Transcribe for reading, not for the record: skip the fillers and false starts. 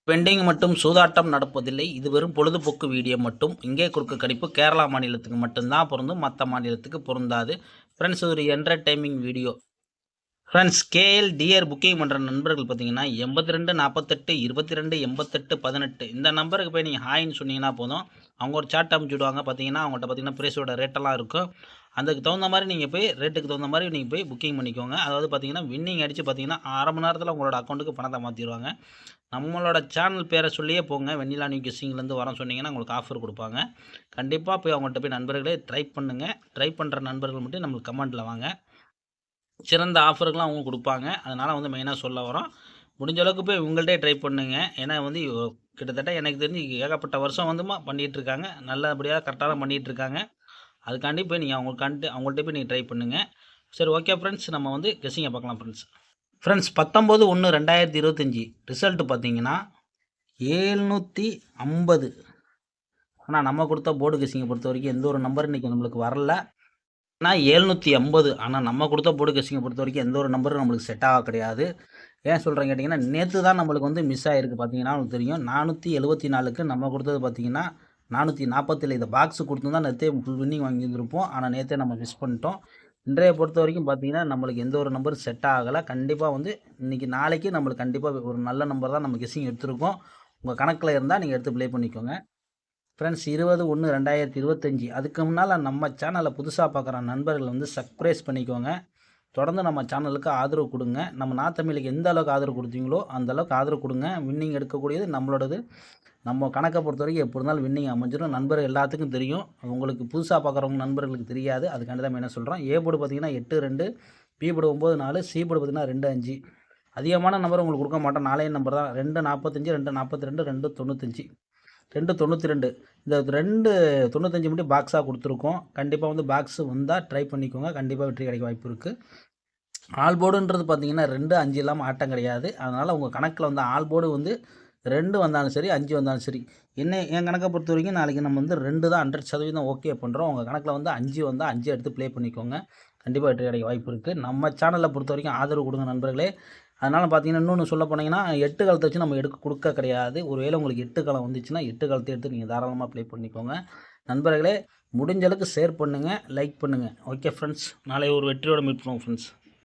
Bending மட்டும் சூதாட்டம் நடப்பதில்லை. இது வெறும் பொழுதுபோக்கு வீடியோ மட்டும். இங்கே கொடுக்க கணிப்பு கேரளா மாநிலத்துக்கு மட்டும்தான் பொருந்தும். மற்ற மாநிலத்துக்கு பொருந்தாது. ஃப்ரெண்ட்ஸ், ஒரு entertaining video. Friends, KL DR booking பண்ணுற நண்பர்கள் பார்த்தீங்கன்னா 82 48 22 88 18 இந்த நம்பருக்கு போய் நீங்கள் ஹாய்ன்னு சொன்னீங்கன்னா போதும். அவங்க ஒரு சாட் அனுப்பிச்சுடுவாங்க. பார்த்தீங்கன்னா அவங்கள்ட்ட பார்த்தீங்கன்னா ப்ரைஸோட ரேட்டெல்லாம் இருக்கும். அதுக்கு தகுந்த மாதிரி நீங்கள் போய் ரேட்டுக்கு தகுந்த மாதிரி நீங்கள் போய் புக்கிங் பண்ணிக்கோங்க. அதாவது பார்த்தீங்கன்னா வின்னிங் அடித்து பார்த்தீங்கன்னா 1/2 மணி நேரத்தில் உங்களோட அக்கௌண்ட்டுக்கு பணத்தை மாற்றிடுவாங்க. நம்மளோட சேனல் பேரை சொல்லியே போங்க. வெண்ணிலா நியூ கெஸ்ஸிங்லேருந்து வரோம் சொன்னீங்கன்னா உங்களுக்கு ஆஃபர் கொடுப்பாங்க. கண்டிப்பாக போய் அவங்கள்ட்ட போய் நண்பர்களே ட்ரை பண்ணுங்கள். ட்ரை பண்ணுற நண்பர்கள் மட்டும் நம்மளுக்கு கமெண்ட்டில் வாங்க. சிறந்த ஆஃபருக்கெலாம் அவங்க கொடுப்பாங்க. அதனால் வந்து மெயினாக சொல்ல வரோம். முடிஞ்ச அளவுக்கு போய் உங்கள்கிட்டே ட்ரை பண்ணுங்க. ஏன்னா வந்து கிட்டத்தட்ட எனக்கு தெரிஞ்சு ஏகப்பட்ட வருஷம் வந்துமா பண்ணிகிட்ருக்காங்க. நல்லபடியாக கரெக்டாக தான் பண்ணிகிட்ருக்காங்க. அதுக்காண்டி போய் நீங்கள் அவங்கள்ட்ட போய் நீங்கள் ட்ரை பண்ணுங்கள். சரி, ஓகே ஃப்ரெண்ட்ஸ், நம்ம வந்து கெஸ்ஸிங்கை பார்க்கலாம் ஃப்ரெண்ட்ஸ். ஃப்ரெண்ட்ஸ், 19/1/2025 ரிசல்ட்டு பார்த்தீங்கன்னா 750. ஆனால் நம்ம கொடுத்த போர்டு கெஸ்ஸிங்கை பொறுத்த வரைக்கும் எந்த ஒரு நம்பர் இன்றைக்கி நம்மளுக்கு வரல. ஆனால் 750. ஆனால் நம்ம கொடுத்த போர்டு கெஸ்ஸிங்கை பொறுத்த வரைக்கும் எந்த ஒரு நம்பரும் நம்மளுக்கு செட் ஆக கிடையாது. ஏன் சொல்கிறேன் கேட்டிங்கன்னா, நேற்று தான் நம்மளுக்கு வந்து மிஸ் ஆகிருக்கு. பார்த்தீங்கன்னா உங்களுக்கு தெரியும் 474க்கு நம்ம கொடுத்தது பார்த்தீங்கன்னா 447. இந்த பாக்ஸு கொடுத்துருந்தா நேற்றே ஃபுல் வின்னிங் வாங்கியிருந்திருப்போம். ஆனால் நேற்றே நம்ம மிஸ் பண்ணிட்டோம். இன்றைய பொறுத்த வரைக்கும் பார்த்தீங்கன்னா நம்மளுக்கு எந்த ஒரு நம்பரும் செட் ஆகலை. கண்டிப்பாக வந்து இன்றைக்கி நாளைக்கு நம்மளுக்கு கண்டிப்பாக ஒரு நல்ல நம்பர் தான் நம்ம கெஸ்ஸிங் எடுத்திருக்கோம். உங்கள் கணக்கில் இருந்தால் நீங்கள் எடுத்து ப்ளே பண்ணிக்கோங்க. ஃப்ரெண்ட்ஸ், 20/1/2025 அதுக்கு முன்னால் நம்ம சேனலை புதுசாக பார்க்குற நண்பர்கள் வந்து சப்ஸ்கிரைப் பண்ணிக்கோங்க. தொடர்ந்து நம்ம சேனலுக்கு ஆதரவு கொடுங்க. நம்ம நாத்தமிழுக்கு எந்த அளவுக்கு ஆதரவு கொடுத்தீங்களோ அந்த அளவுக்கு ஆதரவு கொடுங்க. வின்னிங் எடுக்கக்கூடியது நம்மளோடது. நம்ம கணக்கை பொறுத்த வரைக்கும் எப்படி இருந்தாலும் வின்னிங் அமைஞ்சிடும். நண்பர்கள் எல்லாத்துக்கும் தெரியும். உங்களுக்கு புதுசாக பார்க்குறவங்க நண்பர்களுக்கு தெரியாது. அதுக்காண்டி தான் என்ன சொல்கிறோம். ஏ போர்டு பார்த்தீங்கன்னா 8-2, பி போர்டு 9-4, சி போர்டு பார்த்தீங்கன்னா 2-5. அதிகமான நம்பர் உங்களுக்கு கொடுக்க மாட்டோம். 4 நம்பர் தான். 2-45, 2-42, 2-95, 2-92. இந்த 2-95 மட்டும் பாக்ஸாக கொடுத்துருக்கோம். கண்டிப்பாக வந்து பாக்ஸு வந்தால் ட்ரை பண்ணிக்கோங்க. கண்டிப்பாக வெற்றி கிடைக்க வாய்ப்பு இருக்குது. ஆல் போர்டுன்றது பார்த்தீங்கன்னா 2-5 இல்லாமல் ஆட்டம் கிடையாது. அதனால் உங்கள் கணக்கில் வந்து ஆல் போர்டு வந்து 2 வந்தாலும் சரி, 5 வந்தாலும் சரி. என் கணக்கை பொறுத்த வரைக்கும் நாளைக்கு நம்ம வந்து 2 தான் 100% ஓகே பண்ணுறோம். உங்கள் கணக்கில் வந்து 5 வந்தால் 5 எடுத்து ப்ளே பண்ணிக்கோங்க. கண்டிப்பாக வெற்றி கிடைக்க வாய்ப்பு இருக்குது. நம்ம சேனலை பொறுத்த வரைக்கும் ஆதரவு கொடுங்க நண்பர்களே. அதனால் பார்த்தீங்கன்னா இன்னொன்று சொல்ல போனீங்கன்னா 8 காலத்தை வச்சு நம்ம கொடுக்க கிடையாது. ஒருவேளை உங்களுக்கு 8 காலம் வந்துச்சுன்னா 8 காலத்தை எடுத்து நீங்கள் தாராளமாக ப்ளே பண்ணிக்கோங்க. நண்பர்களே, முடிஞ்ச அளவுக்கு ஷேர் பண்ணுங்கள், லைக் பண்ணுங்கள். ஓகே ஃப்ரெண்ட்ஸ், நாளை ஒரு வெற்றியோடு மீட் பண்ணுவோம் ஃப்ரெண்ட்ஸ்.